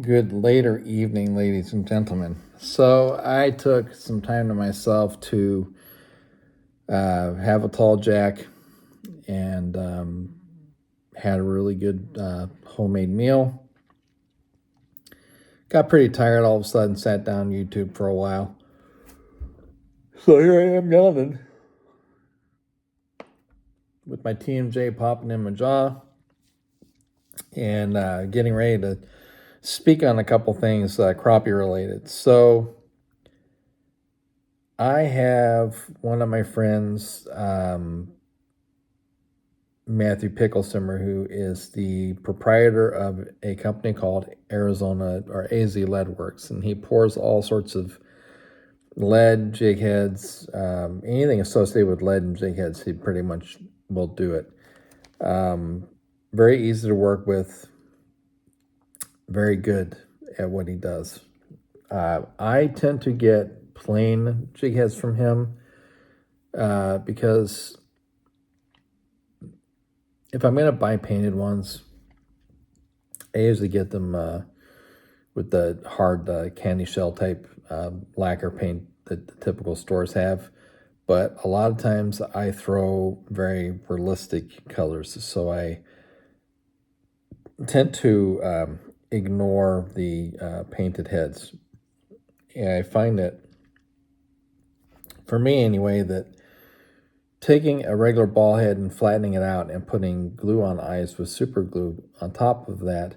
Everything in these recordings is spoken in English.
Good later evening, ladies and gentlemen. So I took some time to myself to have a tall jack and had a really good homemade meal. Got pretty tired all of a sudden, sat down YouTube for a while. So here I am yawning with my TMJ popping in my jaw and getting ready to speak on a couple things crappie related. So I have one of my friends, Matthew Picklesimmer, who is the proprietor of a company called Arizona or AZ Lead Works, and he pours all sorts of lead, jig heads, anything associated with lead and jig heads, he pretty much will do it. Very easy to work with, very good at what he does. I tend to get plain jig heads from him because if I'm going to buy painted ones, I usually get them with the hard candy shell type lacquer paint that the typical stores have. But a lot of times I throw very realistic colors, so I tend to ignore the painted heads. And I find that, for me anyway, that taking a regular ball head and flattening it out and putting glue on eyes with super glue on top of that.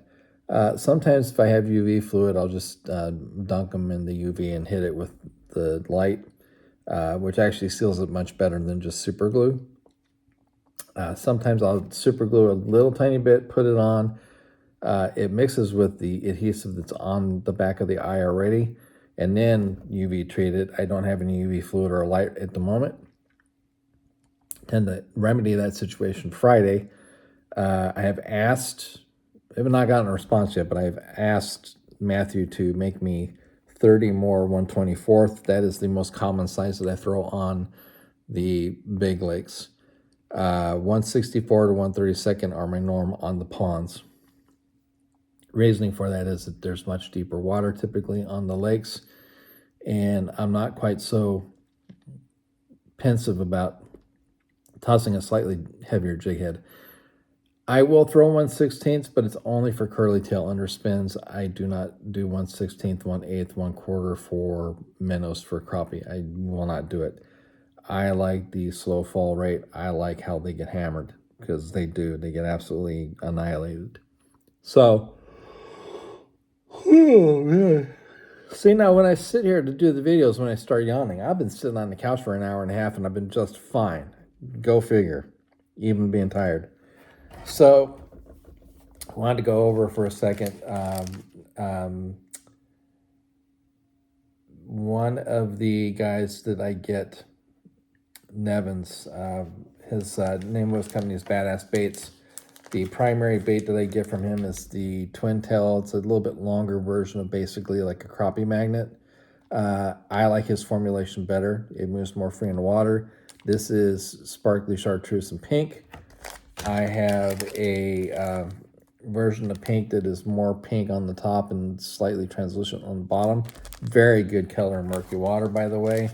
Sometimes if I have UV fluid, I'll just dunk them in the UV and hit it with the light, which actually seals it much better than just super glue. Sometimes I'll super glue a little tiny bit, put it on. It mixes with the adhesive that's on the back of the eye already, and then UV treat it. I don't have any UV fluid or light at the moment. Tend to remedy that situation Friday. I have not gotten a response yet, but I've asked Matthew to make me 30 more 1/24th. That is the most common size that I throw on the big lakes. 1/64 to 1/32 are my norm on the ponds. Reasoning for that is that there's much deeper water typically on the lakes, and I'm not quite so pensive about tossing a slightly heavier jig head. I will throw 1/16, but it's only for curly tail underspins. I do not do 1/16, 1/8, 1/4 for minnows for crappie. I will not do it. I like the slow fall rate. I like how they get hammered, because they do. They get absolutely annihilated. So, oh man. See, now when I sit here to do the videos, when I start yawning, I've been sitting on the couch for an hour and a half and I've been just fine. Go figure, even being tired. So, I wanted to go over for a second. One of the guys that I get, Nevins, his name of his company is Badass Baits. The primary bait that I get from him is the twin tail. It's a little bit longer version of basically like a crappie magnet. I like his formulation better. It moves more free in the water. This is sparkly chartreuse and pink. I have a version of pink that is more pink on the top and slightly translucent on the bottom. Very good color in murky water, by the way.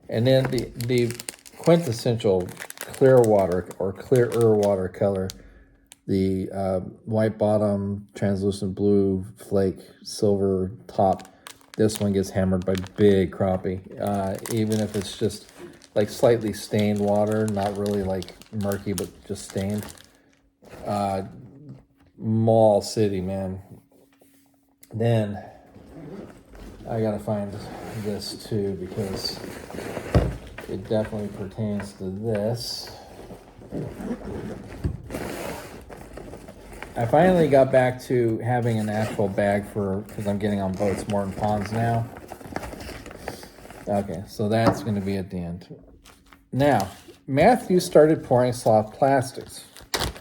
And then the quintessential clear water or clearer water color, the white bottom, translucent blue, flake, silver top. This one gets hammered by big crappie, even if it's just like slightly stained water, not really like murky, but just stained. Mall City, man. Then I gotta find this too, because it definitely pertains to this. I finally got back to having an actual bag because I'm getting on boats more than ponds now. Okay, so that's going to be at the end. Now, Matthew started pouring soft plastics.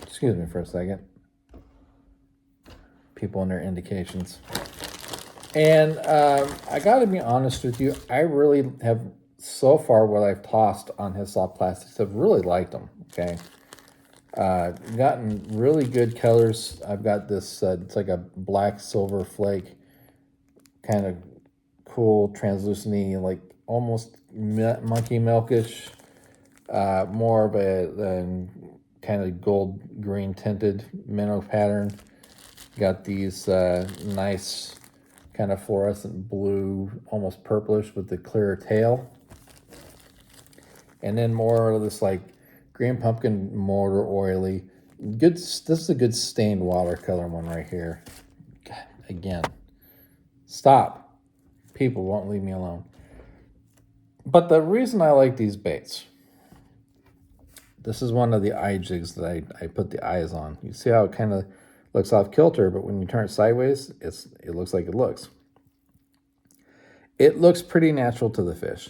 Excuse me for a second. People and their indications. And I got to be honest with you, I really have, so far what I've tossed on his soft plastics, I've really liked them, okay? Gotten really good colors. I've got this, it's like a black silver flake, kind of cool, translucent, like almost monkey milkish, more of a kind of gold green tinted minnow pattern. Got these nice kind of fluorescent blue, almost purplish with the clearer tail. And then more of this like green pumpkin motor oily. Good. This is a good stained watercolor one right here. God, again, stop. People won't leave me alone. But the reason I like these baits, this is one of the eye jigs that I put the eyes on. You see how it kind of looks off kilter, but when you turn it sideways, it looks like it looks. It looks pretty natural to the fish.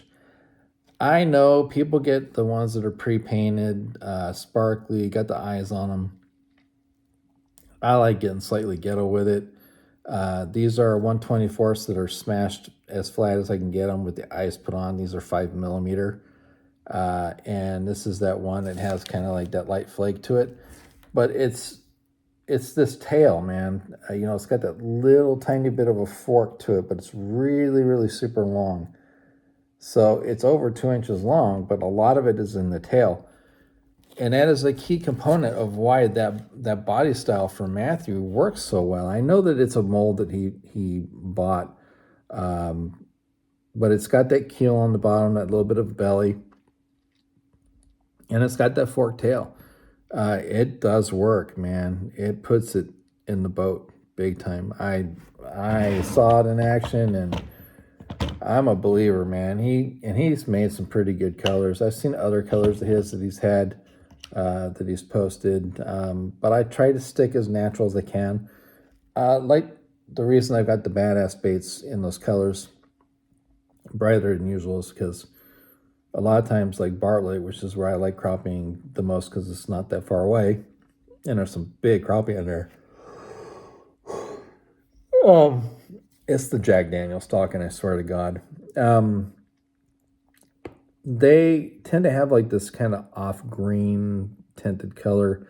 I know people get the ones that are pre-painted, sparkly, got the eyes on them. I like getting slightly ghetto with it. These are 1/24 that are smashed as flat as I can get them with the eyes put on. These are 5mm. And this is that one that has kind of like that light flake to it. But it's this tail, man. It's got that little tiny bit of a fork to it, but it's really, really super long. So it's over 2 inches long, but a lot of it is in the tail. And that is a key component of why that body style for Matthew works so well. I know that it's a mold that he bought, but it's got that keel on the bottom, that little bit of belly, and it's got that forked tail. It does work, man. It puts it in the boat big time. I saw it in action, and I'm a believer, man. He's made some pretty good colors. I've seen other colors of his that he's had, that he's posted, but I try to stick as natural as I can. Like the reason I've got the badass baits in those colors brighter than usual is because a lot of times, like Bartlett, which is where I like crappie the most because it's not that far away, and there's some big crappie in there. It's the Jack Daniels talking, I swear to God. They tend to have like this kind of off green tinted color.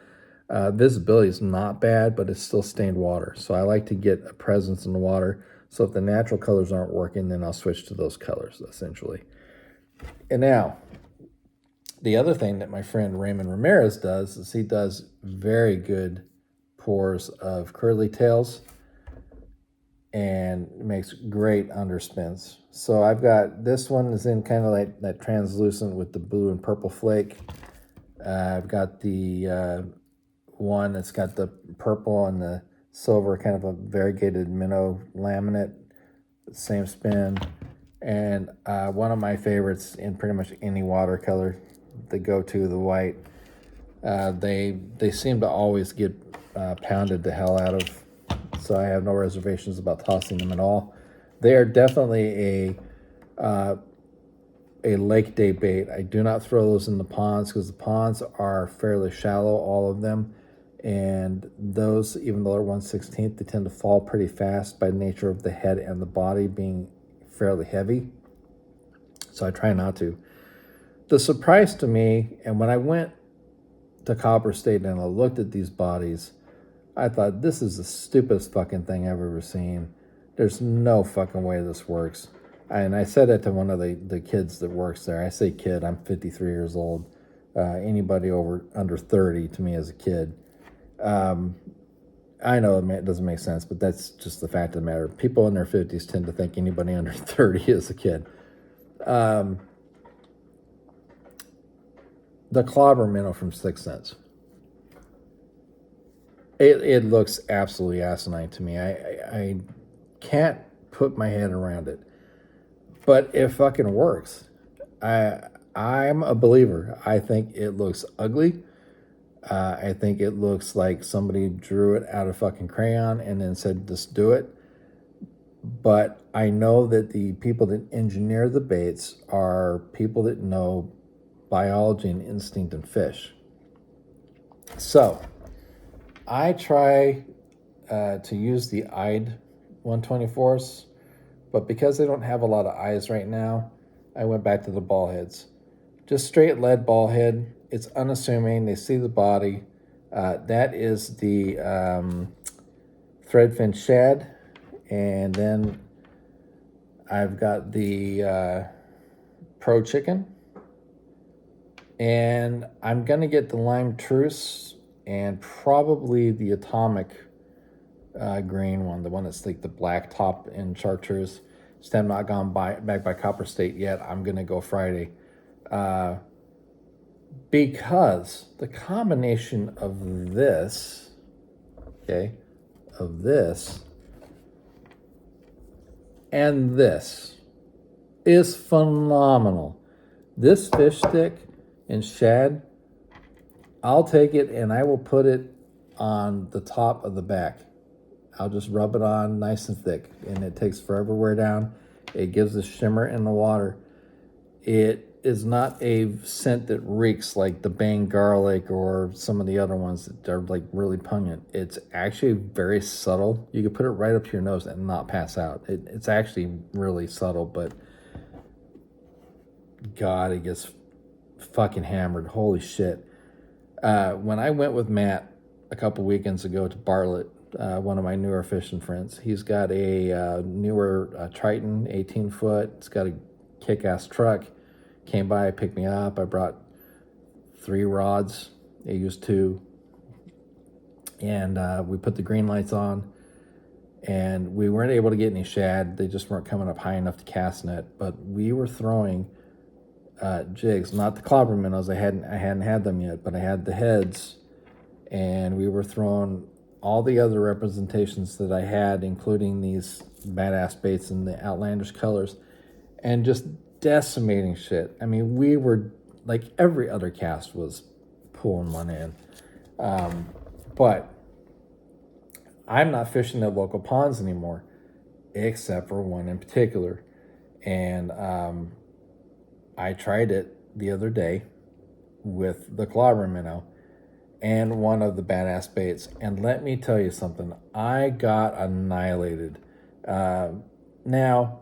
Visibility is not bad, but it's still stained water. So I like to get a presence in the water. So if the natural colors aren't working, then I'll switch to those colors, essentially. And now, the other thing that my friend Raymond Ramirez does is he does very good pours of curly tails and makes great underspins. So I've got this one is in kind of like that translucent with the blue and purple flake. I've got the one that's got the purple and the silver, kind of a variegated minnow laminate, same spin. And one of my favorites in pretty much any watercolor, the go-to, the white. They seem to always get pounded the hell out of, so I have no reservations about tossing them at all. They are definitely a lake day bait. I do not throw those in the ponds because the ponds are fairly shallow, all of them. And those, even though they're 1/16, they tend to fall pretty fast by nature of the head and the body being fairly heavy. So I try not to. The surprise to me, and when I went to Copper State and I looked at these bodies, I thought, this is the stupidest fucking thing I've ever seen. There's no fucking way this works. And I said that to one of the kids that works there. I say kid, I'm 53 years old. Anybody under 30 to me is a kid. I know it doesn't make sense, but that's just the fact of the matter. People in their 50s tend to think anybody under 30 is a kid. The Clobber minnow from 6 Cents. It looks absolutely asinine to me. I can't put my head around it, but it fucking works. I'm a believer. I think it looks ugly. I think it looks like somebody drew it out of fucking crayon and then said, just do it. But I know that the people that engineer the baits are people that know biology and instinct in fish. So I try to use the eyed 1/24, but because they don't have a lot of eyes right now, I went back to the ball heads. Just straight lead ball head. It's unassuming. They see the body. That is the threadfin shad, and then I've got the pro chicken, and I'm gonna get the lime truce and probably the atomic green one, the one that's like the black top in chartreuse. Still not gone back by Copper State yet. I'm gonna go Friday, because the combination of this, okay, of this and this is phenomenal. This fish stick and shad, I'll take it and I will put it on the top of the back. I'll just rub it on nice and thick, and it takes forever to wear down. It gives a shimmer in the water. It is not a scent that reeks like the Bang garlic or some of the other ones that are like really pungent. It's actually very subtle. You can put it right up to your nose and not pass out. It's actually really subtle, but God, it gets fucking hammered. Holy shit. When I went with Matt a couple weekends ago to Bartlett, one of my newer fishing friends, he's got a newer Triton 18-foot. It's got a kick-ass truck. Came by, picked me up. I brought 3 rods. I used 2. And we put the green lights on. And we weren't able to get any shad. They just weren't coming up high enough to cast net. But we were throwing jigs, not the clobber minnows. I hadn't had them yet, but I had the heads. And we were throwing all the other representations that I had, including these badass baits in the outlandish colors, and just decimating shit. I mean, we were like, every other cast was pulling one in. But I'm not fishing at local ponds anymore, except for one in particular. And I tried it the other day with the clobber minnow and one of the badass baits. And let me tell you something, I got annihilated. Now,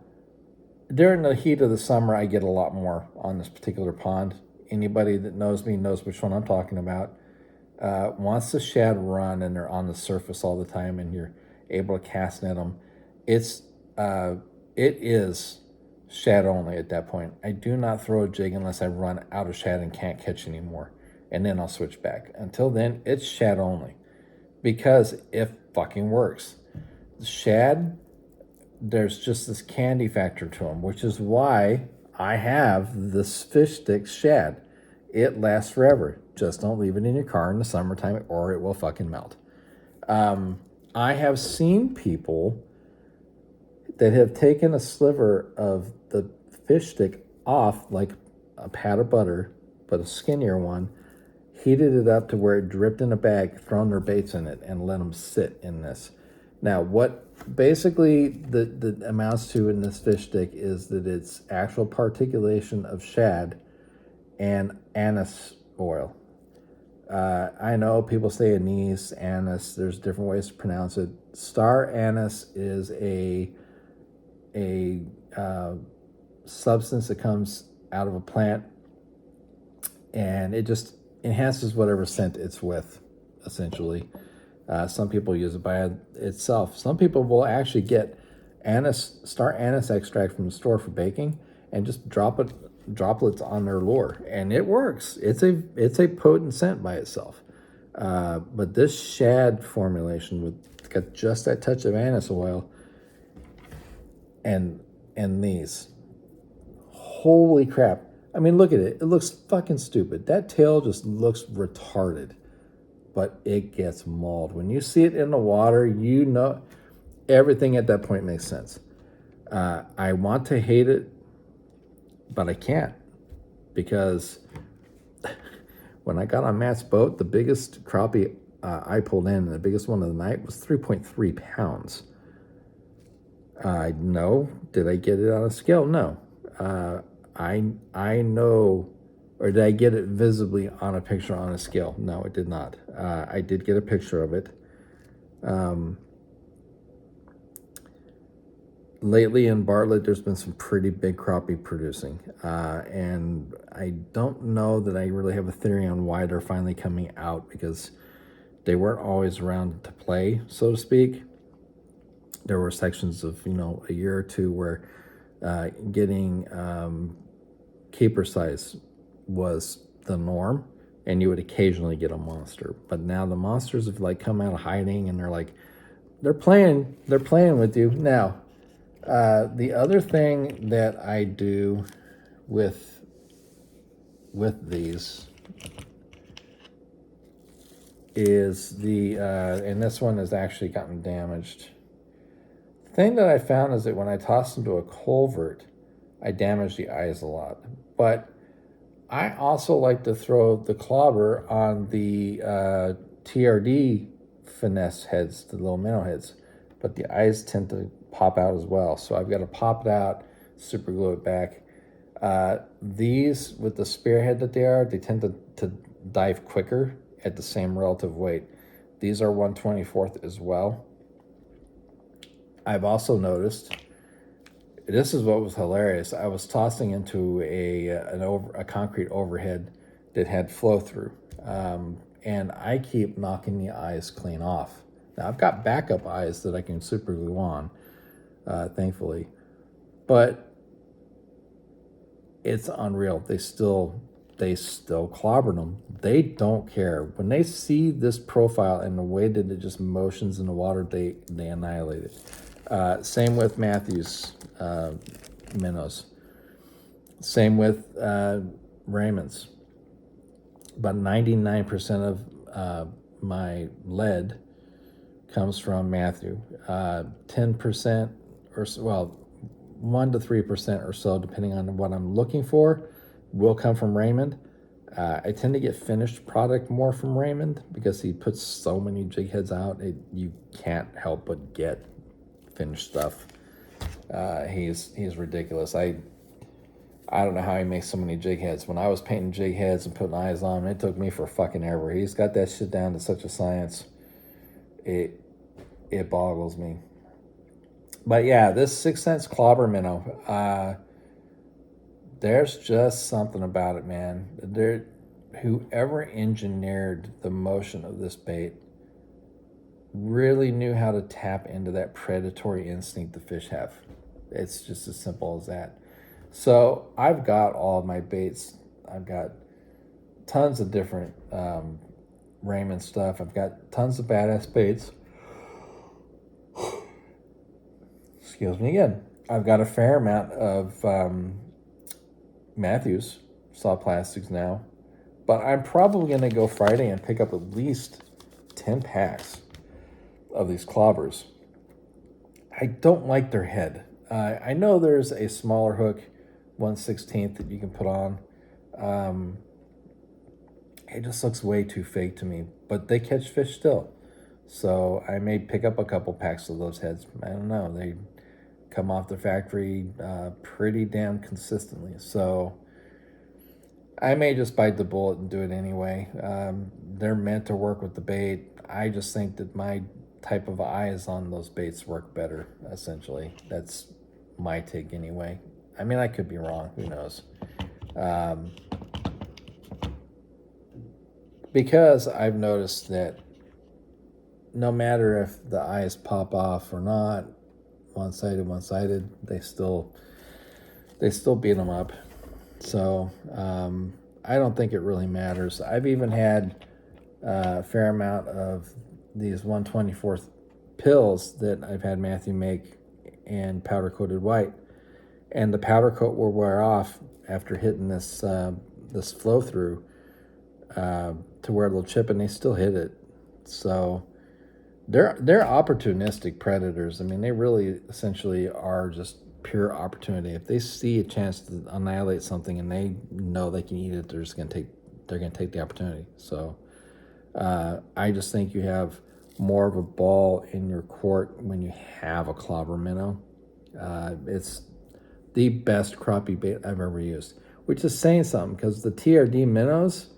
during the heat of the summer, I get a lot more on this particular pond. Anybody that knows me knows which one I'm talking about. Once the shad run and they're on the surface all the time and you're able to cast net them, it is shad only at that point. I do not throw a jig unless I run out of shad and can't catch anymore. And then I'll switch back. Until then, it's shad only. Because it fucking works. The shad, there's just this candy factor to them, which is why I have this fish stick shad. It lasts forever. Just don't leave it in your car in the summertime or it will fucking melt. I have seen people that have taken a sliver of the fish stick off, like a pat of butter, but a skinnier one, heated it up to where it dripped in a bag, thrown their baits in it, and let them sit in this. Now, what basically the amounts to in this fish stick is that it's actual particulation of shad and anise oil. I know people say anise, anise. There's different ways to pronounce it. Star anise is a substance that comes out of a plant, and it just enhances whatever scent it's with, essentially. Some people use it by itself. Some people will actually get star anise extract from the store for baking and just droplets on their lure, and it works. It's a potent scent by itself. But this shad formulation with got just that touch of anise oil and these. Holy crap. I mean, look at it. It looks fucking stupid. That tail just looks retarded. But it gets mauled. When you see it in the water, you know everything at that point makes sense. I want to hate it, but I can't. Because when I got on Matt's boat, the biggest crappie I pulled in, the biggest one of the night, was 3.3 pounds. No. Did I get it on a scale? No. I know, or did I get it visibly on a picture on a scale? No, it did not. I did get a picture of it. Lately in Bartlett, there's been some pretty big crappie producing. And I don't know that I really have a theory on why they're finally coming out, because they weren't always around to play, so to speak. There were sections of, a year or two where getting keeper size was the norm, and you would occasionally get a monster. But now the monsters have like come out of hiding, and they're playing with you. Now, the other thing that I do with these is and this one has actually gotten damaged. The thing that I found is that when I toss them to a culvert, I damage the eyes a lot. But I also like to throw the Clobber on the TRD finesse heads, the little minnow heads. But the eyes tend to pop out as well. So I've got to pop it out, super glue it back. These, with the spearhead that they tend to dive quicker at the same relative weight. These are 1/24th as well. I've also noticed, this is what was hilarious. I was tossing into a concrete overhead that had flow through, and I keep knocking the eyes clean off. Now I've got backup eyes that I can super glue on, thankfully, but it's unreal. They still clobber them. They don't care when they see this profile and the way that it just motions in the water. They annihilate it. Same with Matthew's minnows. Same with Raymond's. About 99% of my lead comes from Matthew. 10% or so, well, 1 to 3% or so, depending on what I'm looking for, will come from Raymond. I tend to get finished product more from Raymond because he puts so many jig heads out. You can't help but get finished stuff. He's ridiculous. I don't know how he makes so many jig heads. When I was painting jig heads and putting eyes on them, it took me for fucking ever. He's got that shit down to such a science. It boggles me. But yeah, this 6 cents Clobber minnow, there's just something about it, man. Whoever engineered the motion of this bait really knew how to tap into that predatory instinct the fish have. It's just as simple as that. So I've got all of my baits. I've got tons of different Raymond stuff. I've got tons of badass baits. Excuse me again. I've got a fair amount of Matthews saw plastics now, but I'm probably going to go Friday and pick up at least 10 packs of these Clobbers. I don't like their head. I know there's a smaller hook, 1/16 that you can put on. It just looks way too fake to me, but they catch fish still. So I may pick up a couple packs of those heads. I don't know. They come off the factory pretty damn consistently. So I may just bite the bullet and do it anyway. They're meant to work with the bait. I just think that my type of eyes on those baits work better, essentially. That's my take anyway. I mean, I could be wrong. Who knows? Because I've noticed that no matter if the eyes pop off or not, one-sided, they still beat them up. So I don't think it really matters. I've even had a fair amount of these 1/24th pills that I've had Matthew make in powder coated white, and the powder coat will wear off after hitting this this flow through to where it'll chip, and they still hit it. So they're opportunistic predators. I mean, they really essentially are just pure opportunity. If they see a chance to annihilate something and they know they can eat it, they're gonna take the opportunity. So I just think you have more of a ball in your court when you have a Clobber minnow. It's the best crappie bait I've ever used, which is saying something, because the TRD minnows,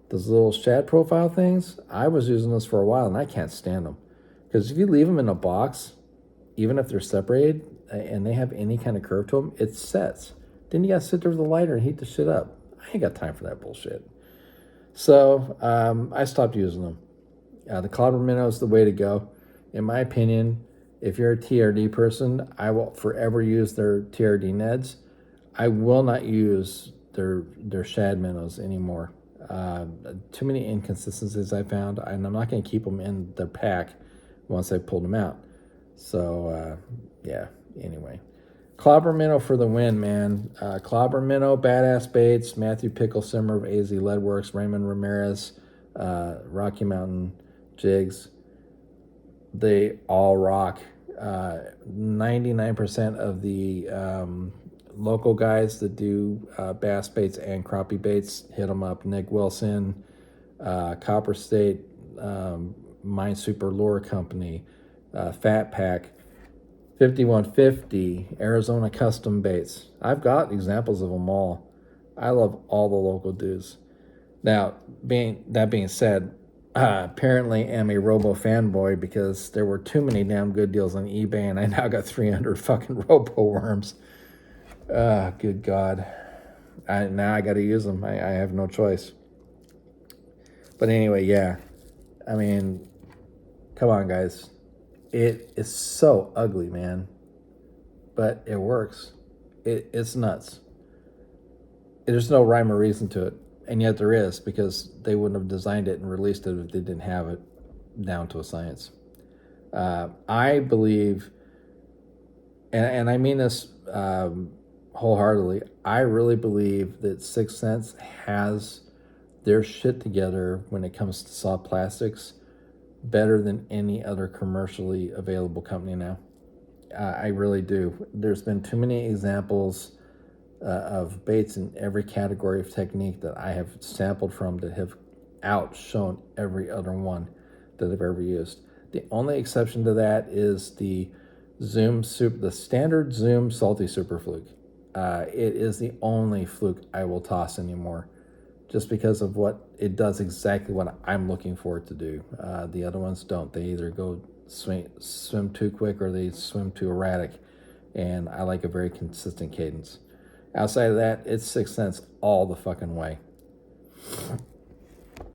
those little shad profile things, I was using those for a while and I can't stand them. Because if you leave them in a box, even if they're separated and they have any kind of curve to them, it sets. Then you got to sit there with a lighter and heat the shit up. I ain't got time for that bullshit. So I stopped using them. The Clobber minnow is the way to go. In my opinion, if you're a TRD person, I will forever use their TRD Neds. I will not use their shad minnows anymore. Too many inconsistencies I found, and I'm not going to keep them in their pack once I pulled them out. So, yeah, anyway. Clobber minnow for the win, man. Clobber minnow, Badass Baits, Matthew Pickle Simmer of AZ Leadworks, Raymond Ramirez, Rocky Mountain Jigs. They all rock. 99% of the local guys that do bass baits and crappie baits hit them up. Nick Wilson, Copper State, Mine Super Lure Company, Fat Pack, 5150, Arizona Custom Baits. I've got examples of them all. I love all the local dudes. Now, being said, apparently am a Robo fanboy because there were too many damn good deals on eBay, and I now got 300 fucking Robo worms. Good God. Now I got to use them. I have no choice. But anyway, yeah. I mean, come on, guys. It is so ugly, man. But it works. It's nuts. There's no rhyme or reason to it. And yet there is, because they wouldn't have designed it and released it if they didn't have it down to a science. I believe, and I mean this wholeheartedly, I really believe that Sixth Sense has their shit together when it comes to soft plastics better than any other commercially available company now. I really do. There's been too many examples of baits in every category of technique that I have sampled from that have outshone every other one that I've ever used. The only exception to that is the the standard Zoom Salty Super Fluke. It is the only fluke I will toss anymore, just because of what it does exactly what I'm looking for it to do. The other ones don't. They either go swim too quick or they swim too erratic, and I like a very consistent cadence. Outside of that, it's Sixth Sense all the fucking way.